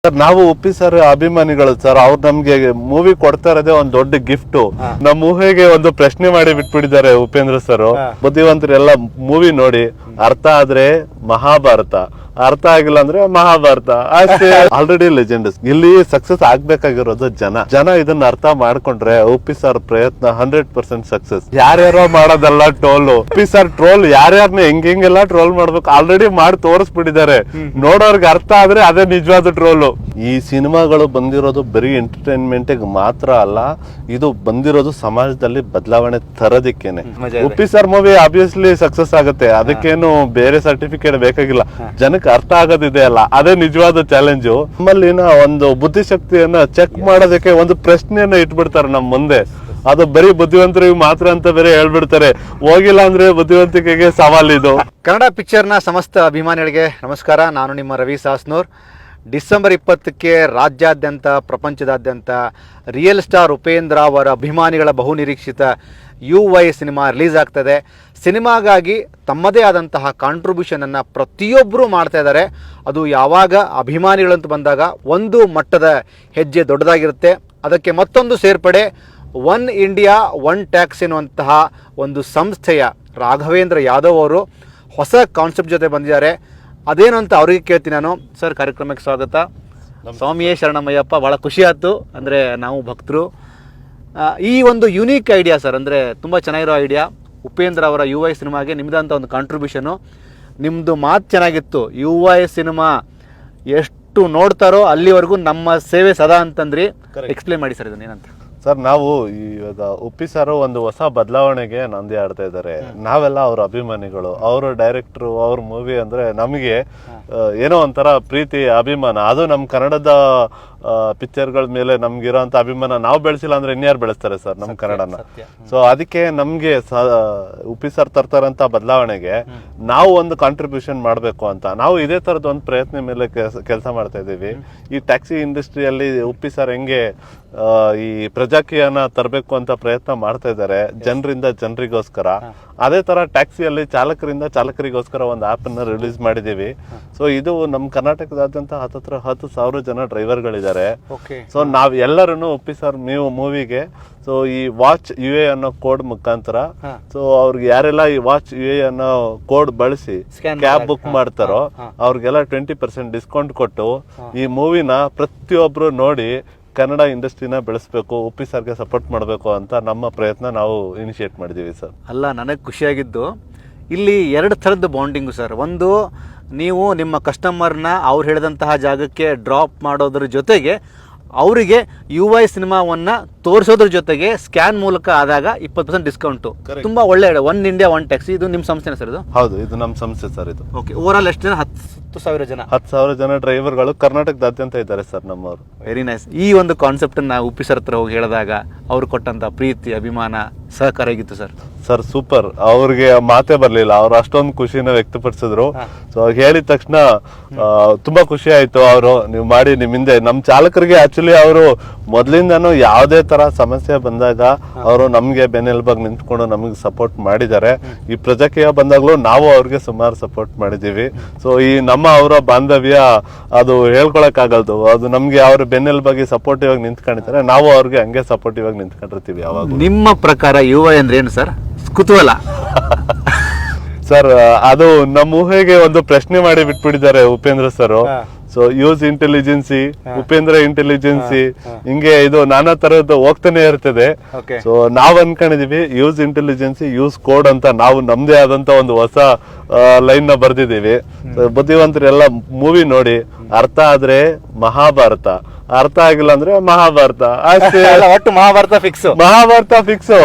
Sir ನಾವು Uppi sir ಅಭಿಮಾನಿಗಳು sir. ಅವ್ರು ನಮ್ಗೆ ಮೂವಿ ಕೊಡ್ತಾ ಇರೋದೇ ಒಂದ್ ದೊಡ್ಡ ಗಿಫ್ಟ್. ನಮ್ಮ ಊಹೆಗೆ ಒಂದು ಪ್ರಶ್ನೆ ಮಾಡಿ ಬಿಟ್ಬಿಟ್ಟಿದ್ದಾರೆ ಉಪೇಂದ್ರ ಸರ್. ಬುದ್ಧಿವಂತರೆಲ್ಲ ಮೂವಿ ನೋಡಿ ಅರ್ಥ ಆದ್ರೆ ಮಹಾಭಾರತ, ಅರ್ಥ ಆಗಿಲ್ಲ ಅಂದ್ರೆ ಮಹಾಭಾರತ ಅಷ್ಟೇ. Already legends. ಇಲ್ಲಿ ಸಕ್ಸಸ್ ಆಗ್ಬೇಕಾಗಿರೋದು ಜನ ಇದನ್ನ ಅರ್ಥ ಮಾಡ್ಕೊಂಡ್ರೆ ಉಪ್ಪಿ ಸರ್ ಪ್ರಯತ್ನ 100% ಸಕ್ಸಸ್. ಯಾರ್ಯಾರೋ ಮಾಡೋದಲ್ಲ ಟ್ರೋಲ್. ಉಪ್ಪಿ ಸರ್ ಟ್ರೋಲ್ ಯಾರ್ಯಾರನ್ನ ಹೆಂಗೆಲ್ಲ ಟ್ರೋಲ್ ಮಾಡ್ಬೇಕು ಆಲ್ರೆಡಿ ಮಾಡಿ ತೋರಿಸ್ಬಿಟ್ಟಿದ್ದಾರೆ. ನೋಡೋರ್ಗೆ ಅರ್ಥ ಆದ್ರೆ ಅದೇ ನಿಜವಾದ ಟ್ರೋಲು. ಈ ಸಿನಿಮಾಗಳು ಬಂದಿರೋದು ಬರೀ ಎಂಟರ್ಟೈನ್ಮೆಂಟ್ ಮಾತ್ರ ಅಲ್ಲ, ಇದು ಬಂದಿರೋದು ಸಮಾಜದಲ್ಲಿ ಬದಲಾವಣೆ ತರೋದಿಕ್ಕೇನೆ. Uppi sir movie obviously success ಆಗುತ್ತೆ, ಅದಕ್ಕೇನು ಬೇರೆ ಸರ್ಟಿಫಿಕೇಟ್ ಬೇಕಾಗಿಲ್ಲ. ಜನಕ್ಕೆ ಅರ್ಥ ಆಗೋದಿದೆ ಅಲ್ಲ, ಅದೇ ನಿಜವಾದ ಚಾಲೆಂಜು. ನಮ್ಮಲ್ಲಿನ ಒಂದು ಬುದ್ಧಿಶಕ್ತಿಯನ್ನ ಚೆಕ್ ಮಾಡೋದಕ್ಕೆ ಒಂದು ಪ್ರಶ್ನೆಯನ್ನ ಇಟ್ಬಿಡ್ತಾರೆ ನಮ್ ಮುಂದೆ. ಅದು ಬರೀ ಬುದ್ಧಿವಂತರಿಗೆ ಮಾತ್ರ ಅಂತ ಬೇರೆ ಹೇಳ್ಬಿಡ್ತಾರೆ. ಹೋಗಿಲ್ಲ ಅಂದ್ರೆ ಬುದ್ಧಿವಂತಿಕೆಗೆ ಸವಾಲಿದು. ಕನ್ನಡ ಪಿಕ್ಚರ್ನ ಸಮಸ್ತ ಅಭಿಮಾನಿಗಳಿಗೆ ನಮಸ್ಕಾರ. ನಾನು ನಿಮ್ಮ ರವಿ ಸಾಸ್ನೂರ್. ಡಿಸೆಂಬರ್ 20ಕ್ಕೆ ರಾಜ್ಯಾದ್ಯಂತ ಪ್ರಪಂಚದಾದ್ಯಂತ ರಿಯಲ್ ಸ್ಟಾರ್ ಉಪೇಂದ್ರ ಅವರ ಅಭಿಮಾನಿಗಳ ಬಹುನಿರೀಕ್ಷಿತ UY ಸಿನಿಮಾ ರಿಲೀಸ್ ಆಗ್ತದೆ. ಸಿನಿಮಾಗಾಗಿ ತಮ್ಮದೇ ಆದಂತಹ ಕಾಂಟ್ರಿಬ್ಯೂಷನನ್ನು ಪ್ರತಿಯೊಬ್ಬರೂ ಮಾಡ್ತಾ ಇದ್ದಾರೆ. ಅದು ಯಾವಾಗ ಅಭಿಮಾನಿಗಳಂತ ಬಂದಾಗ ಒಂದು ಮಟ್ಟದ ಹೆಜ್ಜೆ ದೊಡ್ಡದಾಗಿರುತ್ತೆ. ಅದಕ್ಕೆ ಮತ್ತೊಂದು ಸೇರ್ಪಡೆ ಒನ್ ಇಂಡಿಯಾ ಒನ್ ಟ್ಯಾಕ್ಸ್ ಎನ್ನುವಂತಹ ಒಂದು ಸಂಸ್ಥೆಯ ರಾಘವೇಂದ್ರ ಯಾದವ್ ಅವರು ಹೊಸ ಕಾನ್ಸೆಪ್ಟ್ ಜೊತೆ ಬಂದಿದ್ದಾರೆ. ಅದೇನು ಅಂತ ಅವ್ರಿಗೆ ಕೇಳ್ತೀನಿ ನಾನು. ಸರ್, ಕಾರ್ಯಕ್ರಮಕ್ಕೆ ಸ್ವಾಗತ. ಸ್ವಾಮಿಯೇ ಶರಣಮಯ್ಯಪ್ಪ. ಭಾಳ ಖುಷಿ ಆಯ್ತು. ಅಂದರೆ ನಾವು ಭಕ್ತರು. ಈ ಒಂದು ಯುನೀಕ್ ಐಡಿಯಾ ಸರ್, ಅಂದರೆ ತುಂಬ ಚೆನ್ನಾಗಿರೋ ಐಡಿಯಾ. ಉಪೇಂದ್ರ ಅವರ UY ಸಿನಿಮಾಗೆ ನಿಮ್ಮದಂಥ ಒಂದು ಕಾಂಟ್ರಿಬ್ಯೂಷನು. ನಿಮ್ಮದು ಮಾತು ಚೆನ್ನಾಗಿತ್ತು. UY ಸಿನಿಮಾ ಎಷ್ಟು ನೋಡ್ತಾರೋ ಅಲ್ಲಿವರೆಗೂ ನಮ್ಮ ಸೇವೆ ಸದಾ ಅಂತಂದ್ರಿ. ಎಕ್ಸ್ಪ್ಲೇನ್ ಮಾಡಿ ಸರ್ ಇದನ್ನ ಏನಂತ. ಸರ್, ನಾವು ಇವಾಗ ಉಪ್ಪಿ ಸರ್ ಒಂದು ಹೊಸ ಬದಲಾವಣೆಗೆ ನಂದಿ ಆಡ್ತಾ ಇದ್ದಾರೆ. ನಾವೆಲ್ಲ ಅವ್ರ ಅಭಿಮಾನಿಗಳು. ಅವರು ಡೈರೆಕ್ಟ್ರು, ಅವ್ರ ಮೂವಿ ಅಂದ್ರೆ ನಮಗೆ ಏನೋ ಒಂಥರ ಪ್ರೀತಿ, ಅಭಿಮಾನ. ಅದು ನಮ್ಮ ಕನ್ನಡದ ಪಿಕ್ಚರ್ಗಳ ಮೇಲೆ ನಮ್ಗಿರೋಂಥ ಅಭಿಮಾನ ನಾವು ಬೆಳೆಸಿಲ್ಲ ಅಂದ್ರೆ ಇನ್ಯಾರು ಬೆಳೆಸ್ತಾರೆ ಸರ್ ನಮ್ಮ ಕನ್ನಡನ. ಸೊ ಅದಕ್ಕೆ ನಮ್ಗೆ ಉಪ್ಪಿ ಸರ್ ತರ್ತಾರಂತ ಬದಲಾವಣೆಗೆ ನಾವು ಒಂದು ಕಾಂಟ್ರಿಬ್ಯೂಷನ್ ಮಾಡಬೇಕು ಅಂತ ನಾವು ಇದೇ ತರದ ಒಂದು ಪ್ರಯತ್ನ ಮೇಲೆ ಕೆಲಸ ಮಾಡ್ತಾ ಇದ್ದೀವಿ. ಈ ಟ್ಯಾಕ್ಸಿ ಇಂಡಸ್ಟ್ರಿಯಲ್ಲಿ ಉಪ್ಪಿ ಸರ್ ಹೆಂಗೆ ಈ ಪ್ರಜಾಕೀಯನ ತರಬೇಕು ಅಂತ ಪ್ರಯತ್ನ ಮಾಡ್ತಾ ಇದ್ದಾರೆ ಜನರಿಂದ ಜನರಿಗೋಸ್ಕರ, ಅದೇ ತರ ಟ್ಯಾಕ್ಸಿಯಲ್ಲಿ ಚಾಲಕರಿಂದ ಚಾಲಕರಿಗೋಸ್ಕರ ಒಂದು ಆಪ್ ಅನ್ನ ರಿಲೀಸ್ ಮಾಡಿದೀವಿ. ಸೊ ಇದು ನಮ್ಮ ಕರ್ನಾಟಕದಾದ್ಯಂತ 10,000 ಜನ ಡ್ರೈವರ್ಗಳಿದ್ದಾರೆ. ಸೊ ನಾವ್ ಎಲ್ಲರೂ ಉಪ್ಪಿ ಸರ್ ಮೂವಿಗೆ ಸೊ ಈ ವಾಚ್ UA ಅನ್ನೋ ಕೋಡ್ ಮುಖಾಂತರ ಸೊ ಅವ್ರಿಗೆ ಯಾರೆಲ್ಲ ಈ ವಾಚ್ UA ಅನ್ನೋ ಕೋಡ್ ಬಳಸಿ ಕ್ಯಾಬ್ ಬುಕ್ ಮಾಡ್ತಾರೋ ಅವ್ರಿಗೆಲ್ಲ 20% ಡಿಸ್ಕೌಂಟ್ ಕೊಟ್ಟು ಈ ಮೂವಿನ ಪ್ರತಿಯೊಬ್ರು ನೋಡಿ ಕನ್ನಡ ಇಂಡಸ್ಟ್ರಿನ ಬೆಳೆಸಬೇಕು, ಉಪ್ಪಿ ಸರ್ಗೆ ಸಪೋರ್ಟ್ ಮಾಡಬೇಕು ಅಂತ ನಮ್ಮ ಪ್ರಯತ್ನ ನಾವು ಇನಿಷಿಯೇಟ್ ಮಾಡಿದೀವಿ ಸರ್. ಅಲ್ಲ, ನನಗೆ ಖುಷಿಯಾಗಿದ್ದು ಇಲ್ಲಿ 2 ಥರದ್ದು ಬಾಂಡಿಂಗು ಸರ್. ಒಂದು, ನೀವು ನಿಮ್ಮ ಕಸ್ಟಮರ್ನ ಅವ್ರು ಹೇಳಿದಂತಹ ಜಾಗಕ್ಕೆ ಡ್ರಾಪ್ ಮಾಡೋದ್ರ ಜೊತೆಗೆ ಅವರಿಗೆ UY ಸಿನಿಮಾವನ್ನ ತೋರಿಸೋದ್ರ ಜೊತೆಗೆ ಸ್ಕ್ಯಾನ್ ಮೂಲಕ ಆದಾಗ 20% ಡಿಸ್ಕೌಂಟು. ತುಂಬಾ ಒಳ್ಳೆ ಒನ್ ಇಂಡಿಯಾ ಒನ್ ಟ್ಯಾಕ್ಸಿ. ಇದು ನಿಮ್ಮ ಸಂಸ್ಥೆನ ಸರ್? ಇದು ಹೌದು, ಇದು ನಮ್ಮ ಸಂಸ್ಥೆ ಸರ್. ಇದು ಓಕೆ. ಓವರ್ ಆಲ್ ಎಷ್ಟು ಜನ? 10,000 ಜನ. 10,000 ಜನ ಡ್ರೈವರ್ಗಳು ಕರ್ನಾಟಕದಾದ್ಯಂತ ಇದ್ದಾರೆ ಸರ್ ನಮ್ಮವರು. Very nice. ಈ ಒಂದು ಕಾನ್ಸೆಪ್ಟ್ ಅನ್ನ ಉಪ್ಪಿ ಸರ್ ಹತ್ರ ಹೋಗಿ ಹೇಳಿದಾಗ ಅವ್ರು ಕೊಟ್ಟಂತ ಪ್ರೀತಿ, ಅಭಿಮಾನ, ಸಹಕಾರ ಹೇಗಿತ್ತು ಸರ್? Sir super. ಅವ್ರಿಗೆ ಮಾತೇ ಬರ್ಲಿಲ್ಲ, ಅವ್ರು ಅಷ್ಟೊಂದು ಖುಷಿನ ವ್ಯಕ್ತಪಡಿಸಿದ್ರು. ಸೊ ಹೇಳಿದ ತಕ್ಷಣ ತುಂಬಾ ಖುಷಿ ಆಯ್ತು. ಅವರು ನೀವು ಮಾಡಿ ನಿಮ್ಮಿಂದ ನಮ್ ಚಾಲಕರಿಗೆ ಆಕ್ಚುಲಿ ಅವರು ಮೊದ್ಲಿಂದಾನು ಯಾವುದೇ ತರ ಸಮಸ್ಯೆ ಬಂದಾಗ ಅವರು ನಮ್ಗೆ ಬೆನ್ನೆಲುಬಾಗಿ ನಿಂತ್ಕೊಂಡು ನಮಗೆ ಸಪೋರ್ಟ್ ಮಾಡಿದ್ದಾರೆ. ಈ ಪ್ರಜಾಕೀಯ ಬಂದಾಗ್ಲೂ ನಾವು ಅವ್ರಿಗೆ ಸುಮಾರು ಸಪೋರ್ಟ್ ಮಾಡಿದೀವಿ. ಸೊ ಈ ನಮ್ಮ ಅವರ ಬಾಂಧವ್ಯ ಅದು ಹೇಳ್ಕೊಳಕ್ ಆಗಲ್ದು. ಅದು ನಮ್ಗೆ ಅವ್ರ ಬೆನ್ನೆಲುಬಾಗಿ ಸಪೋರ್ಟಿವ್ ಆಗಿ ನಿಂತ್ಕೊಂಡಿದ್ದಾರೆ. ನಾವು ಅವ್ರಿಗೆ ಹಂಗೆ ಸಪೋರ್ಟಿವ್ ಆಗಿ ನಿಂತ್ಕೊಂಡಿರ್ತೀವಿ ಯಾವಾಗ. ನಿಮ್ಮ ಪ್ರಕಾರ UY ಅಂದ್ರೆ ಏನು ಸರ್? ಕುತೂಹಲ ಸರ್, ಅದು ನಮ್ಮ ಊಹೆಗೆ ಒಂದು ಪ್ರಶ್ನೆ ಮಾಡಿ ಬಿಟ್ಬಿಟ್ಟಿದ್ದಾರೆ Upendra sir. So use intelligence, Upendra intelligence, ಹಿಂಗೆ ಇದು ನಾನಾ ತರದ್ದು ಹೋಗ್ತಾನೆ ಇರ್ತದೆ. ಸೊ ನಾವ್ ಅನ್ಕೊಂಡಿದೀವಿ ಯೂಸ್ ಇಂಟೆಲಿಜೆನ್ಸಿ ಯೂಸ್ ಕೋಡ್ ಅಂತ ನಾವು ನಮ್ದೇ ಆದಂತ ಒಂದು ಹೊಸ ಲೈನ್ ನ ಬರ್ದಿದೀವಿ. ಬುದ್ಧಿವಂತರೆಲ್ಲ ಮೂವಿ ನೋಡಿ ಅರ್ಥ ಆದ್ರೆ ಮಹಾಭಾರತ, ಅರ್ಥ ಆಗಿಲ್ಲ ಅಂದ್ರೆ ಮಹಾಭಾರತ ಅಷ್ಟೇ. ಒಟ್ಟು Mahabharata fix. Mahabharata fix.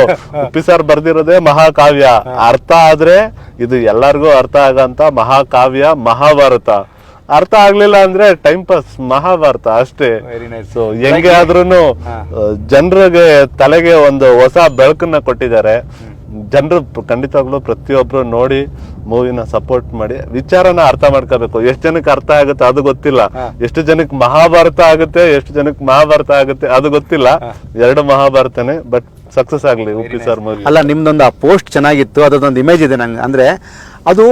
Uppi sir ಬರ್ದಿರೋದೇ ಮಹಾಕಾವ್ಯ. ಅರ್ಥ ಆದ್ರೆ ಇದು ಎಲ್ಲರಿಗೂ ಅರ್ಥ ಆಗಂತ ಮಹಾಕಾವ್ಯ ಮಹಾಭಾರತ. ಅರ್ಥ ಆಗ್ಲಿಲ್ಲ ಅಂದ್ರೆ ಟೈಮ್ ಪಾಸ್ ಮಹಾಭಾರತ ಅಷ್ಟೇ. ಸೊ ಹೆಂಗೆ ಆದ್ರೂನು ಜನರಿಗೆ ತಲೆಗೆ ಒಂದು ಹೊಸ ಬೆಳಕನ್ನ ಕೊಟ್ಟಿದ್ದಾರೆ. ಜನರು ಖಂಡಿತವಾಗ್ಲೂ ಪ್ರತಿಯೊಬ್ರು ನೋಡಿ ಮೂವಿನ ಸಪೋರ್ಟ್ ಮಾಡಿ ವಿಚಾರನ ಅರ್ಥ ಮಾಡ್ಕೋಬೇಕು. ಎಷ್ಟು ಜನಕ್ಕೆ ಅರ್ಥ ಆಗುತ್ತೆ ಅದು ಗೊತ್ತಿಲ್ಲ, ಎಷ್ಟು ಜನಕ್ಕೆ ಮಹಾಭಾರತ ಆಗುತ್ತೆ, ಎಷ್ಟು ಜನಕ್ಕೆ ಮಹಾಭಾರತ ಆಗುತ್ತೆ ಅದು ಗೊತ್ತಿಲ್ಲ. 2 ಮಹಾಭಾರತನೇ, ಬಟ್ ಸಕ್ಸಸ್ ಆಗ್ಲಿ ಉಪ್ಪಿ ಸರ್ ಮೂವಿ. ಅಲ್ಲ, ನಿಮ್ದೊಂದು ಆ ಪೋಸ್ಟ್ ಚೆನ್ನಾಗಿತ್ತು, ಅದೊಂದು ಇಮೇಜ್ ಇದೆ ನಂಗೆ. ಅಂದ್ರೆ ಅದು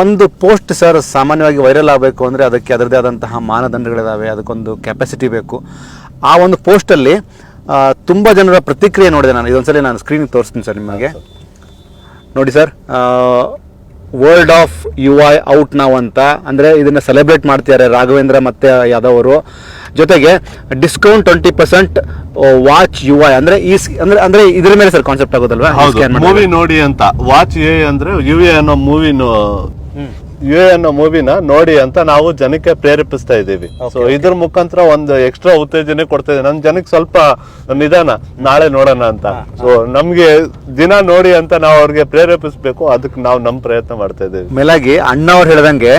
ಒಂದು ಪೋಸ್ಟ್ ಸರ್ ಸಾಮಾನ್ಯವಾಗಿ ವೈರಲ್ ಆಗಬೇಕು ಅಂದರೆ ಅದಕ್ಕೆ ಅದರದೇ ಆದಂತಹ ಮಾನದಂಡಗಳಿದ್ದಾವೆ, ಅದಕ್ಕೊಂದು ಕೆಪಾಸಿಟಿ ಬೇಕು. ಆ ಒಂದು ಪೋಸ್ಟಲ್ಲಿ ತುಂಬ ಜನರ ಪ್ರತಿಕ್ರಿಯೆ ನೋಡಿದೆ ನಾನು. ಇದೊಂದ್ಸಲಿ ನಾನು ಸ್ಕ್ರೀನಿಗೆ ತೋರಿಸ್ತೀನಿ ಸರ್ ನಿಮಗೆ. ನೋಡಿ sir, world of U I out ನಾವು ಅಂತ, ಅಂದರೆ ಇದನ್ನು ಸೆಲೆಬ್ರೇಟ್ ಮಾಡ್ತಿದ್ದಾರೆ ರಾಘವೇಂದ್ರ ಮತ್ತು ಯಾದವ್ ಅವರು. ಜೊತೆಗೆ ಡಿಸ್ಕೌಂಟ್ 20% ವಾಚ್ ಯು ಐ ಅಂದರೆ ಅಂದ್ರೆ ಇದ್ರ ಮೇಲೆ ಸರ್ ಕಾನ್ಸೆಪ್ಟ್ ಆಗೋದಲ್ವಾ? ಮೂವಿ ನೋಡಿ ಅಂತ. ವಾಚ್ ಎ ಅಂದ್ರೆ ಯು ಎ ಅನ್ನೋ ಮೂವಿನ ನೋಡಿ ಅಂತ ನಾವು ಜನಕ್ಕೆ ಪ್ರೇರೇಪಿಸ್ತಾ ಇದ್ದೀವಿ. ಸೊ ಇದ್ರ ಮುಖಾಂತರ ಒಂದು ಎಕ್ಸ್ಟ್ರಾ ಉತ್ತೇಜನೆ ಕೊಡ್ತಾ ಇದೆ. ನಮ್ ಜನಕ್ಕೆ ಸ್ವಲ್ಪ ನಿಧಾನ, ನಾಳೆ ನೋಡೋಣ ಅಂತ. ಸೊ ನಮ್ಗೆ ದಿನ ನೋಡಿ ಅಂತ ನಾವು ಅವ್ರಿಗೆ ಪ್ರೇರೇಪಿಸ್ಬೇಕು. ಅದಕ್ಕೆ ನಾವು ನಮ್ ಪ್ರಯತ್ನ ಮಾಡ್ತಾ ಇದ್ದೀವಿ. ಮೇಲಾಗಿ ಅಣ್ಣ ಅವ್ರು ಹೇಳ್ದಂಗೆ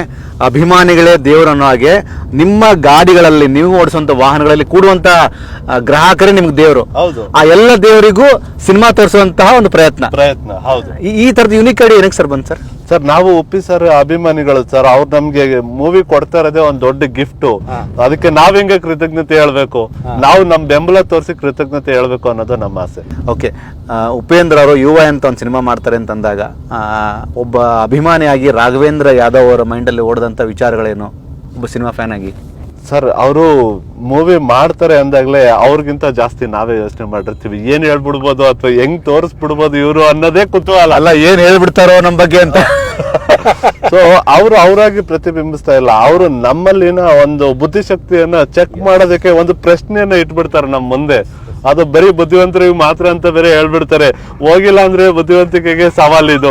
ಅಭಿಮಾನಿಗಳೇ ದೇವರು ಅನ್ನೋ ಹಾಗೆ ನಿಮ್ಮ ಗಾಡಿಗಳಲ್ಲಿ, ನೀವು ಓಡಿಸುವಂತ ವಾಹನಗಳಲ್ಲಿ ಕೂಡುವಂತ ಗ್ರಾಹಕರೇ ನಿಮ್ಗೆ ದೇವರು. ಹೌದು. ಆ ಎಲ್ಲ ದೇವರಿಗೂ ಸಿನಿಮಾ ತೋರಿಸುವಂತಹ ಒಂದು ಪ್ರಯತ್ನ. ಹೌದು. ಈ ತರದ ಯುನಿಕ್ ಐಡಿಯಾ ಏನಕ್ಕೆ ಸರ್ ಬಂತು ಸರ್? ಸರ್, ನಾವು ಉಪ್ಪಿ ಸರ್ ಅಭಿಮಾನಿಗಳು ಸರ್. ಅವ್ರು ನಮ್ಗೆ ಮೂವಿ ಕೊಡ್ತಾ ಇರೋದೇ ಒಂದ್ ದೊಡ್ಡ ಗಿಫ್ಟ್. ಅದಕ್ಕೆ ನಾವ್ ಹೆಂಗೆ ಕೃತಜ್ಞತೆ ಹೇಳ್ಬೇಕು, ನಾವು ನಮ್ ಬೆಂಬಲ ತೋರಿಸಿ ಕೃತಜ್ಞತೆ ಹೇಳ್ಬೇಕು ಅನ್ನೋದು ನಮ್ಮ ಆಸೆ. ಓಕೆ, ಉಪೇಂದ್ರ ಅವರು ಯುವ ಅಂತ ಒಂದು ಸಿನಿಮಾ ಮಾಡ್ತಾರೆ ಅಂತಂದಾಗ ಒಬ್ಬ ಅಭಿಮಾನಿಯಾಗಿ ರಾಘವೇಂದ್ರ ಯಾದವ್ ಅವರ ಮೈಂಡಲ್ಲಿ ಓಡಿದಂಥ ವಿಚಾರಗಳೇನು, ಒಬ್ಬ ಸಿನಿಮಾ ಫ್ಯಾನ್ ಆಗಿ? ಸರ್, ಅವರು ಮೂವಿ ಮಾಡ್ತಾರೆ ಅಂದಾಗ್ಲೇ ಅವ್ರಿಗಿಂತ ಜಾಸ್ತಿ ನಾವೇ ಯೋಚನೆ ಮಾಡಿರ್ತೀವಿ. ಏನ್ ಹೇಳ್ಬಿಡ್ಬೋದು ಅಥವಾ ಹೆಂಗ್ ತೋರಿಸ್ಬಿಡ್ಬೋದು ಇವ್ರು ಅನ್ನೋದೇ ಕುತೂಹಲ. ಅಲ್ಲ, ಏನ್ ಹೇಳ್ಬಿಡ್ತಾರೋ ನಮ್ ಬಗ್ಗೆ ಅಂತ. ಸೊ ಅವ್ರು ಅವರಾಗಿ ಪ್ರತಿಬಿಂಬಿಸ್ತಾ ಇಲ್ಲ. ಅವರು ನಮ್ಮಲ್ಲಿನ ಒಂದು ಬುದ್ಧಿಶಕ್ತಿಯನ್ನ ಚೆಕ್ ಮಾಡೋದಕ್ಕೆ ಒಂದು ಪ್ರಶ್ನೆಯನ್ನ ಇಟ್ಬಿಡ್ತಾರೆ ನಮ್ ಮುಂದೆ. ಅದು ಬರೀ ಬುದ್ಧಿವಂತರಿಗೆ ಮಾತ್ರ ಅಂತ ಬೇರೆ ಹೇಳ್ಬಿಡ್ತಾರೆ. ಹೋಗಿಲ್ಲ ಅಂದ್ರೆ ಬುದ್ಧಿವಂತಿಕೆಗೆ ಸವಾಲಿದು,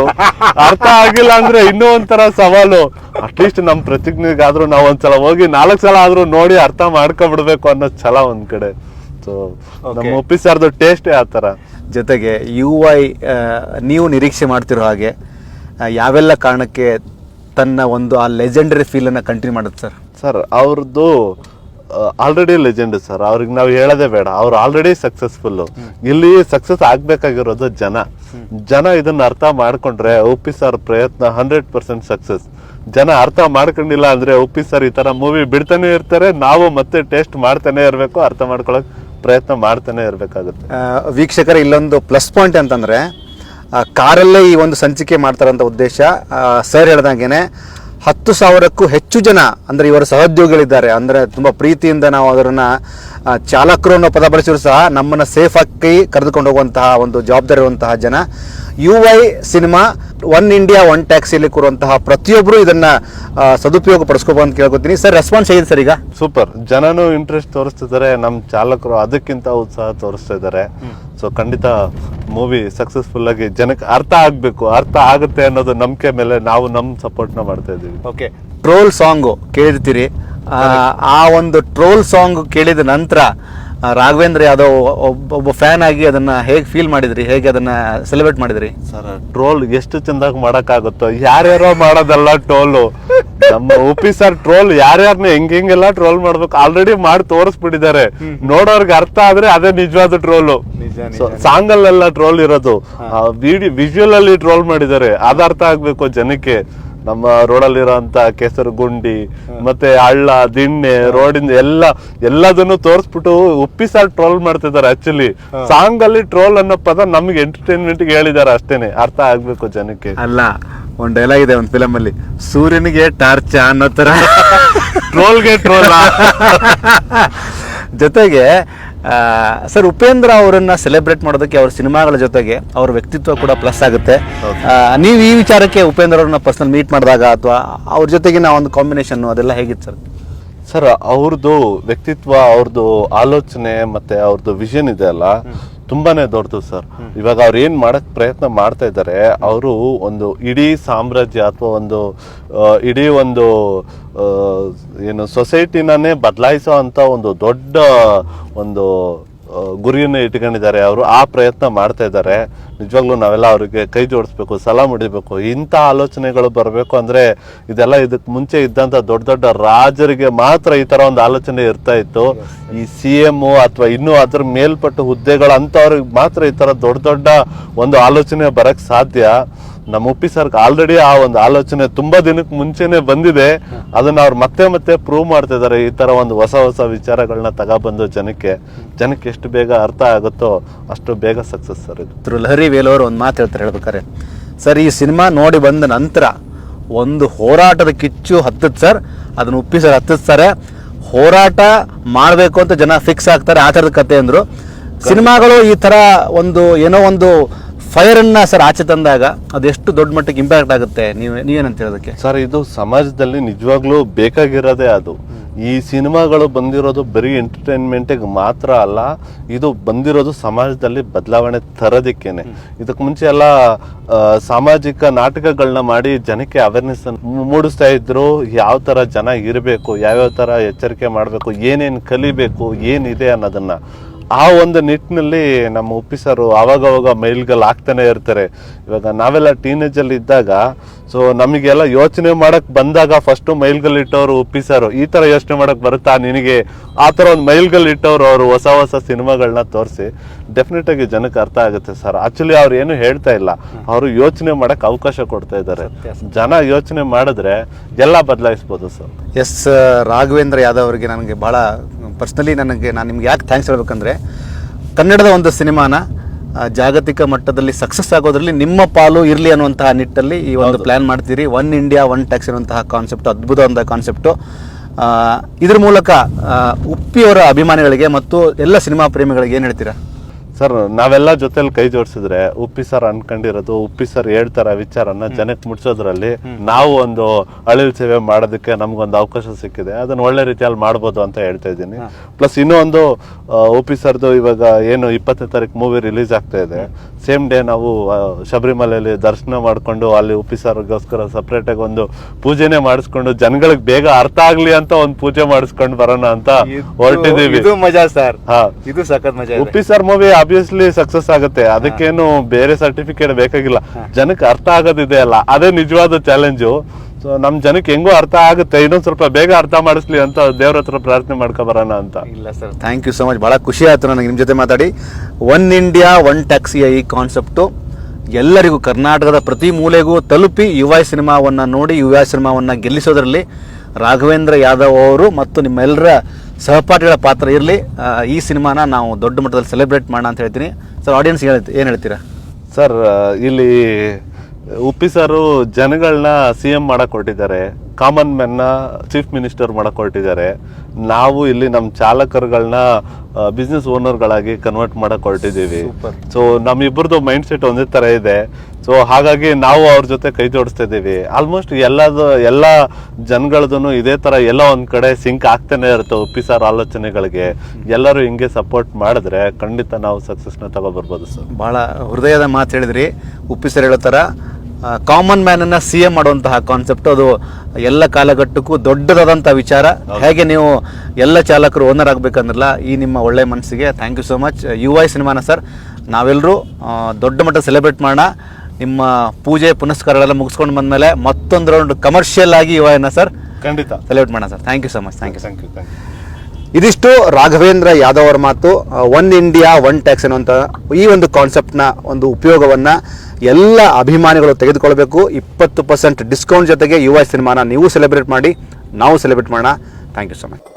ಅರ್ಥ ಆಗಿಲ್ಲ ಅಂದ್ರೆ ಇನ್ನೂ ಒಂಥರ ಸವಾಲು. ಅಟ್ಲೀಸ್ಟ್ ನಮ್ ಪ್ರತಿಜ್ಞೆಗಾದ್ರೂ ನಾವು ಒಂದ್ಸಲ ಹೋಗಿ 4 ಸಲ ಆದ್ರೂ ನೋಡಿ ಅರ್ಥ ಮಾಡ್ಕೊಬಿಡ್ಬೇಕು ಅನ್ನೋ ಛಲ ಒಂದ್ ಕಡೆ. ಸೊ ನಮ್ಮ ಉಪ್ಪಿ ಸರ್ದು ಟೇಸ್ಟೇ ಆತರ. ಜೊತೆಗೆ ಯು ಐ ನೀವು ನಿರೀಕ್ಷೆ ಮಾಡ್ತಿರೋ ಹಾಗೆ ಯಾವೆಲ್ಲ ಕಾರಣಕ್ಕೆ ತನ್ನ ಒಂದು ಆ ಲೆಜೆಂಡರಿ ಫೀಲ್ ಅನ್ನ ಕಂಟಿನ್ಯೂ ಮಾಡುತ್ತೆ ಸರ್? ಸರ್, ಅವ್ರದ್ದು ಆಲ್ರೆಡಿ ಲೆಜೆಂಡ್ ಸರ್. ಅವ್ರಿಗೆ ನಾವು ಹೇಳೋದೇ ಬೇಡ, ಅವ್ರು ಆಲ್ರೆಡಿ ಸಕ್ಸಸ್ಫುಲ್. ಇಲ್ಲಿ ಸಕ್ಸಸ್ ಆಗ್ಬೇಕಾಗಿರೋದು ಜನ ಇದನ್ನ ಅರ್ಥ ಮಾಡ್ಕೊಂಡ್ರೆ ಉಪ್ಪಿ ಸರ್ ಪ್ರಯತ್ನ 100% ಸಕ್ಸಸ್. ಜನ ಅರ್ಥ ಮಾಡ್ಕೊಂಡಿಲ್ಲ ಅಂದ್ರೆ ಉಪ್ಪಿ ಸರ್ ಈ ತರ ಮೂವಿ ಬಿಡ್ತಾನೆ ಇರ್ತಾರೆ. ನಾವು ಮತ್ತೆ ಟೇಸ್ಟ್ ಮಾಡ್ತಾನೆ ಇರ್ಬೇಕು, ಅರ್ಥ ಮಾಡ್ಕೊಳಕ್ ಪ್ರಯತ್ನ ಮಾಡ್ತಾನೆ ಇರ್ಬೇಕಾಗುತ್ತೆ. ವೀಕ್ಷಕರ, ಇಲ್ಲೊಂದು ಪ್ಲಸ್ ಪಾಯಿಂಟ್ ಅಂತಂದ್ರೆ ಕಾರಲ್ಲೇ ಈ ಒಂದು ಸಂಚಿಕೆ ಮಾಡ್ತಾರಂತ ಉದ್ದೇಶ. ಸರ್ ಹೇಳ್ದಂಗೆನೆ 10,000ಕ್ಕೂ ಹೆಚ್ಚು ಜನ, ಅಂದರೆ ಇವರ ಸಹೋದ್ಯೋಗಿಗಳಿದ್ದಾರೆ, ಅಂದರೆ ತುಂಬ ಪ್ರೀತಿಯಿಂದ ನಾವು ಅದನ್ನು ಚಾಲಕರು ಅನ್ನೋ ಪದ ಬಳಸಿದ್ರು ಸಹ ನಮ್ಮನ್ನು ಸೇಫ್ ಆಗಿ ಕರೆದುಕೊಂಡು ಹೋಗುವಂತಹ ಒಂದು ಜವಾಬ್ದಾರಿ ಇರುವಂತಹ ಜನ. U I cinema one India one ಟ್ಯಾಕ್ಸಿಯಲ್ಲಿ ಕೂರುವಂತಹ ಪ್ರತಿಯೊಬ್ಬರು ಇದನ್ನ ಸದುಪಯೋಗ ಪಡಿಸ್ಕೋಬಹುದು ಅಂತ ಕೇಳ್ಕೊತೀನಿ ಸರ್. ರೆಸ್ಪಾನ್ಸ್ ಹೇಗಿದೆ ಸರ್? ಈಗ ಸೂಪರ್, ಜನನು ಇಂಟ್ರೆಸ್ಟ್ ತೋರಿಸ್ತಿದ್ದಾರೆ, ನಮ್ಮ ಚಾಲಕರು ಅದಕ್ಕಿಂತ ಉತ್ಸಾಹ ತೋರಿಸ್ತಾ ಇದ್ದಾರೆ. ಸೊ ಖಂಡಿತ ಮೂವಿ ಸಕ್ಸಸ್ಫುಲ್ ಆಗಿ ಜನಕ್ಕೆ ಅರ್ಥ ಆಗ್ಬೇಕು, ಅರ್ಥ ಆಗುತ್ತೆ ಅನ್ನೋದು ನಂಬಿಕೆ ಮೇಲೆ ನಾವು ನಮ್ಮ ಸಪೋರ್ಟ್ನ ಮಾಡ್ತಾ ಇದ್ದೀವಿ. ಓಕೆ, ಟ್ರೋಲ್ ಸಾಂಗು ಕೇಳಿರ್ತೀರಿ. ಆ ಒಂದು ಟ್ರೋಲ್ ಸಾಂಗ್ ಕೇಳಿದ ನಂತರ ರಾಘವೇಂದ್ರ ಯಾದವ್ ಒಬ್ಬ ಫ್ಯಾನ್ ಆಗಿ ಅದನ್ನ ಹೇಗೆ ಫೀಲ್ ಮಾಡಿದ್ರಿ, ಹೇಗೆ ಅದನ್ನ ಸೆಲೆಬ್ರೇಟ್ ಮಾಡಿದ್ರಿ? ಸರ್, ಟ್ರೋಲ್ ಎಷ್ಟು ಚಂದಾಗಿ ಮಾಡಕ್ಕಾಗುತ್ತೋ, ಯಾರ್ಯಾರೋ ಮಾಡೋದಲ್ಲ ಟ್ರೋಲು. ನಮ್ಮ ಉಪ್ಪಿ ಸರ್ ಟ್ರೋಲ್ ಯಾರ್ಯಾರನ್ನ ಹೆಂಗೆಲ್ಲ ಟ್ರೋಲ್ ಮಾಡ್ಬೇಕು ಆಲ್ರೆಡಿ ಮಾಡಿ ತೋರಿಸ್ಬಿಟ್ಟಿದ್ದಾರೆ. ನೋಡೋರ್ಗೆ ಅರ್ಥ ಆದ್ರೆ ಅದೇ ನಿಜವಾದ ಟ್ರೋಲು. ಸಾಂಗ್ ಅಲ್ಲೆಲ್ಲ ಟ್ರೋಲ್ ಇರೋದು, ವಿಜುವಲ್ ಅಲ್ಲಿ ಟ್ರೋಲ್ ಮಾಡಿದ್ದಾರೆ. ಅದ ಅರ್ಥ ಆಗ್ಬೇಕು ಜನಕ್ಕೆ. ನಮ್ಮ ರೋಡಲ್ಲಿರೋಂತ ಕೆಸರು ಗುಂಡಿ ಮತ್ತೆ ಹಳ್ಳ ದಿಣ್ಣೆ ರೋಡಿಂದ ಎಲ್ಲದನ್ನು ತೋರಿಸ್ಬಿಟ್ಟು ಉಪ್ಪಿ ಸರ್ ಟ್ರೋಲ್ ಮಾಡ್ತಿದ್ದಾರೆ. ಆಕ್ಚುಲಿ ಸಾಂಗ್ ಅಲ್ಲಿ ಟ್ರೋಲ್ ಅನ್ನೋ ಪದ ನಮ್ಗೆ ಎಂಟರ್ಟೈನ್ಮೆಂಟ್ ಹೇಳಿದಾರೆ ಅಷ್ಟೇನೆ, ಅರ್ಥ ಆಗ್ಬೇಕು ಜನಕ್ಕೆ. ಅಲ್ಲ, ಒಂದ್ ಡೈಲಾಗ್ ಇದೆ ಒಂದ್ ಫಿಲಮ್ ಅಲ್ಲಿ, ಸೂರ್ಯನಿಗೆ ಟಾರ್ಚ ಅನ್ನೋ ತರ ಟ್ರೋಲ್ಗೆ ಟ್ರೋಲ್. ಜೊತೆಗೆ ಸರ್, ಉಪೇಂದ್ರ ಅವರನ್ನ ಸೆಲೆಬ್ರೇಟ್ ಮಾಡೋದಕ್ಕೆ ಅವ್ರ ಸಿನಿಮಾಗಳ ಜೊತೆಗೆ ಅವ್ರ ವ್ಯಕ್ತಿತ್ವ ಕೂಡ ಪ್ಲಸ್ ಆಗುತ್ತೆ. ನೀವು ಈ ವಿಚಾರಕ್ಕೆ ಉಪೇಂದ್ರ ಅವ್ರನ್ನ ಪರ್ಸನಲ್ ಮೀಟ್ ಮಾಡಿದಾಗ ಅಥವಾ ಅವ್ರ ಜೊತೆಗಿನ ಒಂದು ಕಾಂಬಿನೇಷನ್ ಅದೆಲ್ಲ ಹೇಗಿತ್ತು ಸರ್? ಸರ್, ಅವ್ರದ್ದು ವ್ಯಕ್ತಿತ್ವ, ಅವ್ರದ್ದು ಆಲೋಚನೆ ಮತ್ತೆ ಅವ್ರದ್ದು ವಿಷನ್ ಇದೆ ಅಲ್ಲ, ತುಂಬಾನೇ ದೊಡ್ಡದು ಸರ್. ಇವಾಗ ಅವ್ರು ಏನ್ ಮಾಡಕ್ ಪ್ರಯತ್ನ ಮಾಡ್ತಾ ಇದ್ದಾರೆ, ಅವರು ಒಂದು ಇಡೀ ಸಾಮ್ರಾಜ್ಯ ಅಥವಾ ಒಂದು ಇಡೀ ಒಂದು ಏನು ಸೊಸೈಟಿನೇ ಬದಲಾಯಿಸೋ ಅಂತ ಒಂದು ದೊಡ್ಡ ಒಂದು ಗುರಿಯನ್ನು ಇಟ್ಕೊಂಡಿದ್ದಾರೆ. ಅವರು ಆ ಪ್ರಯತ್ನ ಮಾಡ್ತಾ ಇದ್ದಾರೆ. ನಿಜವಾಗ್ಲೂ ನಾವೆಲ್ಲ ಅವ್ರಿಗೆ ಕೈ ಜೋಡಿಸ್ಬೇಕು, ಸಲಾಮ್ ಹೊಡಿಬೇಕು. ಇಂಥ ಆಲೋಚನೆಗಳು ಬರಬೇಕು ಅಂದ್ರೆ ಇದಕ್ಕೆ ಮುಂಚೆ ಇದ್ದಂತ ದೊಡ್ಡ ದೊಡ್ಡ ರಾಜರಿಗೆ ಮಾತ್ರ ಈ ತರ ಒಂದು ಆಲೋಚನೆ ಇರ್ತಾ ಇತ್ತು. ಈ CM ಅಥವಾ ಇನ್ನೂ ಅದ್ರ ಮೇಲ್ಪಟ್ಟ ಹುದ್ದೆಗಳು ಅಂತವ್ರಿಗೆ ಮಾತ್ರ ಈ ತರ ದೊಡ್ಡ ಒಂದು ಆಲೋಚನೆ ಬರಕ್ ಸಾಧ್ಯ. ನಮ್ಮ ಉಪ್ಪಿ ಸರ್ಗೆ ಆಲ್ರೆಡಿ ಆ ಒಂದು ಆಲೋಚನೆ ತುಂಬಾ ದಿನಕ್ಕೆ ಮುಂಚೆನೆ ಬಂದಿದೆ. ಅದನ್ನ ಅವ್ರು ಮತ್ತೆ ಪ್ರೂವ್ ಮಾಡ್ತಾ ಇದಾರೆ. ಈ ತರ ಒಂದು ಹೊಸ ವಿಚಾರಗಳನ್ನ ತಗೊಬಂದು ಜನಕ್ಕೆ ಎಷ್ಟು ಬೇಗ ಅರ್ಥ ಆಗುತ್ತೋ ಅಷ್ಟು ಬೇಗ ಸಕ್ಸಸ್ ಸರ್ ಇದು. ಲಹರಿ ವೇಲವರು ಒಂದು ಮಾತು ಹೇಳ್ತಾರೆ ಹೇಳ್ಬೇಕಾರೆ, ಸರ್ ಈ ಸಿನಿಮಾ ನೋಡಿ ಬಂದ ನಂತರ ಒಂದು ಹೋರಾಟದ ಕಿಚ್ಚು ಹತ್ತುತ್ತೆ ಸರ್. ಅದನ್ನು ಉಪ್ಪಿ ಸರ್ ಹತ್ತಿಸ್ತಾರೆ. ಹೋರಾಟ ಮಾಡಬೇಕು ಅಂತ ಜನ ಫಿಕ್ಸ್ ಆಗ್ತಾರೆ, ಆ ಥರದ ಕತೆ ಅಂದರು. ಸಿನಿಮಾಗಳು ಈ ಥರ ಏನೋ ಒಂದು ಫೈರನ್ನು ಸರ್ ಆಚೆ ತಂದಾಗ ಅದೆಷ್ಟು ದೊಡ್ಡ ಮಟ್ಟಿಗೆ ಇಂಪ್ಯಾಕ್ಟ್ ಆಗುತ್ತೆ, ನೀವೇನಂತ ಹೇಳೋದಕ್ಕೆ? ಸರ್, ಇದು ಸಮಾಜದಲ್ಲಿ ನಿಜವಾಗ್ಲೂ ಬೇಕಾಗಿರೋದೇ ಅದು. ಈ ಸಿನಿಮಾಗಳು ಬಂದಿರೋದು ಬರೀ ಎಂಟರ್ಟೈನ್ಮೆಂಟಿಗೆ ಮಾತ್ರ ಅಲ್ಲ, ಇದು ಬಂದಿರೋದು ಸಮಾಜದಲ್ಲಿ ಬದಲಾವಣೆ ತರೋದಕ್ಕೇನೆ. ಇದಕ್ಕೆ ಮುಂಚೆ ಎಲ್ಲ ಸಾಮಾಜಿಕ ನಾಟಕಗಳನ್ನ ಮಾಡಿ ಜನಕ್ಕೆ ಅವೇರ್ನೆಸ್ ಮೂಡಿಸ್ತಾ ಇದ್ರು. ಯಾವ ತರ ಜನ ಇರಬೇಕು, ಯಾವ್ಯಾವ ತರ ಎಚ್ಚರಿಕೆ ಮಾಡಬೇಕು, ಏನೇನು ಕಲಿಬೇಕು, ಏನಿದೆ ಅನ್ನೋದನ್ನ ಆ ಒಂದು ನಿಟ್ಟಿನಲ್ಲಿ ನಮ್ಮ ಉಪ್ಪಿ ಸರ್ ಅವಾಗವಾಗ ಮೈಲ್ಗಲ್ ಆಗ್ತಾನೆ ಇರ್ತಾರೆ. ಇವಾಗ ನಾವೆಲ್ಲ ಟೀನೇಜ್ ಅಲ್ಲಿ ಇದ್ದಾಗ, ಸೊ ನಮಗೆಲ್ಲ ಯೋಚನೆ ಮಾಡಕ್ ಬಂದಾಗ ಫಸ್ಟ್ ಮೈಲ್ಗಲ್ ಇಟ್ಟವ್ರು ಉಪ್ಪಿ ಸರ್. ಈ ತರ ಯೋಚನೆ ಮಾಡಕ್ ಬರುತ್ತಾ ನಿನಗೆ, ಆ ತರ ಒಂದು ಮೈಲ್ಗಲ್ ಇಟ್ಟವ್ರು ಅವರು ಹೊಸ ಹೊಸ ಸಿನಿಮಾಗಳನ್ನ ತೋರಿಸಿ ಡೆಫಿನೆಟ್ ಆಗಿ ಜನಕ್ಕೆ ಅರ್ಥ ಆಗುತ್ತೆ ಸರ್. ಆಕ್ಚುಲಿ ಅವ್ರು ಏನು ಹೇಳ್ತಾ ಇಲ್ಲ, ಅವರು ಯೋಚನೆ ಮಾಡಕ್ ಅವಕಾಶ ಕೊಡ್ತಾ ಇದ್ದಾರೆ. ಜನ ಯೋಚನೆ ಮಾಡಿದ್ರೆ ಎಲ್ಲ ಬದಲಾಯಿಸ್ಬೋದು ಸರ್. ಎಸ್, ರಾಘವೇಂದ್ರ ಯಾದವ್ ಅವರಿಗೆ ನನಗೆ ಭಾಳ ಪರ್ಸ್ನಲಿ ನಾನು ನಿಮ್ಗೆ ಯಾಕೆ ಥ್ಯಾಂಕ್ಸ್ ಹೇಳ್ಬೇಕಂದ್ರೆ, ಕನ್ನಡದ ಒಂದು ಸಿನಿಮಾನ ಜಾಗತಿಕ ಮಟ್ಟದಲ್ಲಿ ಸಕ್ಸಸ್ ಆಗೋದ್ರಲ್ಲಿ ನಿಮ್ಮ ಪಾಲು ಇರಲಿ ಅನ್ನುವಂತಹ ನಿಟ್ಟಲ್ಲಿ ಈ ಒಂದು ಪ್ಲ್ಯಾನ್ ಮಾಡ್ತೀರಿ. ಒನ್ ಇಂಡಿಯಾ ಒನ್ ಟ್ಯಾಕ್ಸ್ ಅನ್ನುವಂತಹ ಕಾನ್ಸೆಪ್ಟು ಅದ್ಭುತವಾದ ಕಾನ್ಸೆಪ್ಟು. ಇದ್ರ ಮೂಲಕ ಉಪ್ಪಿಯವರ ಅಭಿಮಾನಿಗಳಿಗೆ ಮತ್ತು ಎಲ್ಲ ಸಿನಿಮಾ ಪ್ರೇಮಿಗಳಿಗೆ ಏನು ಹೇಳ್ತೀರಾ? ಸರ್, ನಾವೆಲ್ಲ ಜೊತೆಲಿ ಕೈ ಜೋಡಿಸಿದ್ರೆ ಉಪ್ಪಿ ಸರ್ ಅನ್ಕೊಂಡಿರೋದು, ಉಪ್ಪಿ ಸರ್ ಹೇಳ್ತಾರ ವಿಚಾರನ ಜನಕ್ಕೆ ಮುಟ್ಸೋದ್ರಲ್ಲಿ ನಾವು ಒಂದು ಅಳಿಲ್ ಸೇವೆ ಮಾಡೋದಕ್ಕೆ ನಮ್ಗೊಂದು ಅವಕಾಶ ಸಿಕ್ಕಿದೆ. ಅದನ್ನ ಒಳ್ಳೆ ರೀತಿಯಲ್ಲಿ ಮಾಡ್ಬೋದು ಅಂತ ಹೇಳ್ತಾ ಇದ್ದೀನಿ. ಪ್ಲಸ್ ಇನ್ನೂ ಒಂದು, ಉಪ್ಪಿ ಸರ್ದು ಇವಾಗ ಏನು 20ನೇ ತಾರೀಕು ಮೂವಿ ರಿಲೀಸ್ ಆಗ್ತಾ ಇದೆ. ಸೇಮ್ ಡೇ ನಾವು ಶಬರಿಮಲೆಯಲ್ಲಿ ದರ್ಶನ ಮಾಡ್ಕೊಂಡು ಅಲ್ಲಿ ಉಪ್ಪಿ ಸರ್ಗೋಸ್ಕರ ಸಪ್ರೇಟ್ ಆಗಿ ಒಂದು ಪೂಜೆನೆ ಮಾಡಿಸ್ಕೊಂಡು ಜನಗಳಿಗೆ ಬೇಗ ಅರ್ಥ ಆಗ್ಲಿ ಅಂತ ಒಂದು ಪೂಜೆ ಮಾಡಿಸ್ಕೊಂಡು ಬರೋಣ ಅಂತ ಹೊರಟಿದೀವಿ. ಇದು ಮಜಾ ಸರ್, ಇದು ಸಖತ್ ಮಜಾ. Uppi sir movie obviously success ಆಗುತ್ತೆ, ಅದಕ್ಕೇನು ಬೇರೆ ಸರ್ಟಿಫಿಕೇಟ್ ಬೇಕಾಗಿಲ್ಲ. ಜನಕ್ಕೆ ಅರ್ಥ ಆಗೋದಿದೆ ಅಲ್ಲ, ಅದೇ ನಿಜವಾದ ಚಾಲೆಂಜು. ಸೊ ನಮ್ ಜನಕ್ಕೆ ಹೆಂಗೋ ಅರ್ಥ ಆಗುತ್ತೆ, ಇನ್ನೊಂದ್ ಸ್ವಲ್ಪ ಬೇಗ ಅರ್ಥ ಮಾಡಿಸ್ಲಿ ಅಂತ ದೇವ್ರ ಹತ್ರ ಪ್ರಾರ್ಥನೆ ಮಾಡ್ಕೊ ಬರೋಣ ಅಂತ. ಇಲ್ಲ sir, thank you so much. ಬಹಳ ಖುಷಿ ಆಯ್ತು ನನಗೆ ನಿಮ್ಮ ಜೊತೆ ಮಾತಾಡಿ. ಒನ್ ಇಂಡಿಯಾ ಒನ್ ಟ್ಯಾಕ್ಸಿಯ ಈ ಕಾನ್ಸೆಪ್ಟು ಎಲ್ಲರಿಗೂ ಕರ್ನಾಟಕದ ಪ್ರತಿ ಮೂಲೆಗೂ ತಲುಪಿ ಯುವ ಸಿನಿಮಾವನ್ನು ನೋಡಿ ಯುವ ಸಿನಿಮಾವನ್ನು ಗೆಲ್ಲಿಸೋದ್ರಲ್ಲಿ ರಾಘವೇಂದ್ರ ಯಾದವ್ ಅವರು ಮತ್ತು ನಿಮ್ಮೆಲ್ಲರ ಸಹಪಾಠಿಗಳ ಪಾತ್ರ ಇರಲಿ. ಈ ಸಿನಿಮಾನ ನಾವು ದೊಡ್ಡ ಮಟ್ಟದಲ್ಲಿ ಸೆಲೆಬ್ರೇಟ್ ಮಾಡೋಣ ಅಂತ ಹೇಳ್ತೀನಿ ಸರ್. ಆಡಿಯನ್ಸ್ ಏನು ಹೇಳ್ತೀರಾ ಸರ್? ಇಲ್ಲಿ ಉಪ್ಪಿ ಸರ್ ಜನಗಳನ್ನ CM ಮಾಡಕ್ ಹೊರಟಿದ್ದಾರೆ, ಕಾಮನ್ ಮ್ಯಾನ್ ನ ಚೀಫ್ ಮಿನಿಸ್ಟರ್ ಮಾಡಕ್ ಹೊರಟಿದ್ದಾರೆ. ನಾವು ಇಲ್ಲಿ ನಮ್ಮ ಚಾಲಕರುಗಳನ್ನ ಬಿಸ್ನೆಸ್ ಓನರ್ಗಳಾಗಿ ಕನ್ವರ್ಟ್ ಮಾಡಕ್ ಹೊರಟಿದ್ದೀವಿ. ಸೊ ನಮ್ಮಿಬ್ಬರದು ಮೈಂಡ್ ಸೆಟ್ ಒಂದೇ ತರ ಇದೆ. ಸೊ ಹಾಗಾಗಿ ನಾವು ಅವ್ರ ಜೊತೆ ಕೈ ಜೋಡಿಸ್ತಾ ಇದ್ದೀವಿ. ಆಲ್ಮೋಸ್ಟ್ ಎಲ್ಲ ಜನಗಳದೂ ಇದೇ ತರ ಎಲ್ಲ ಒಂದ್ ಕಡೆ ಸಿಂಕ್ ಆಗ್ತಾನೆ ಇರುತ್ತೆ ಉಪ್ಪಿ ಸರ್ ಆಲೋಚನೆಗಳಿಗೆ. ಎಲ್ಲರೂ ಹಿಂಗೆ ಸಪೋರ್ಟ್ ಮಾಡಿದ್ರೆ ಖಂಡಿತ ನಾವು ಸಕ್ಸಸ್ನ ತಗೊಬರ್ಬೋದು ಸರ್. ಬಹಳ ಹೃದಯದ ಮಾತು ಹೇಳಿದ್ರಿ. ಉಪ್ಪಿ ಸರ್ ಹೇಳೋ ಥರ ಕಾಮನ್ ಮ್ಯಾನನ್ನು CM ಮಾಡುವಂತಹ ಕಾನ್ಸೆಪ್ಟ್ ಅದು ಎಲ್ಲ ಕಾಲಘಟ್ಟಕ್ಕೂ ದೊಡ್ಡದಾದಂಥ ವಿಚಾರ. ಹೇಗೆ ನೀವು ಎಲ್ಲ ಚಾಲಕರು ಓನರ್ ಆಗಬೇಕಂದ್ರಲ್ಲ, ಈ ನಿಮ್ಮ ಒಳ್ಳೆ ಮನಸ್ಸಿಗೆ thank you so much. UI ಸಿನಿಮಾನ ಸರ್ ನಾವೆಲ್ಲರೂ ದೊಡ್ಡ ಮಟ್ಟ ಸೆಲೆಬ್ರೇಟ್ ಮಾಡೋಣ. ನಿಮ್ಮ ಪೂಜೆ ಪುನಸ್ಕಾರಗಳೆಲ್ಲ ಮುಗಿಸ್ಕೊಂಡು ಬಂದಮೇಲೆ ಮತ್ತೊಂದು ರೌಂಡ್ ಕಮರ್ಷಿಯಲ್ ಆಗಿ UIನ ಸರ್ ಖಂಡಿತ ಸೆಲೆಬ್ರೇಟ್ ಮಾಡೋಣ sir. Thank you so much. Thank you. ಇದಿಷ್ಟು ರಾಘವೇಂದ್ರ ಯಾದವ್ ಅವರ ಮಾತು. ಒನ್ ಇಂಡಿಯಾ ಒನ್ ಟ್ಯಾಕ್ಸ್ ಅನ್ನುವಂಥ ಈ ಒಂದು ಕಾನ್ಸೆಪ್ಟ್ನ ಒಂದು ಉಪಯೋಗವನ್ನು ಎಲ್ಲ ಅಭಿಮಾನಿಗಳು ತೆಗೆದುಕೊಳ್ಬೇಕು. 20% ಡಿಸ್ಕೌಂಟ್ ಜೊತೆಗೆ UI ಸಿನಿಮಾನ ನೀವು ಸೆಲೆಬ್ರೇಟ್ ಮಾಡಿ, ನಾವು ಸೆಲೆಬ್ರೇಟ್ ಮಾಡೋಣ. Thank you so much.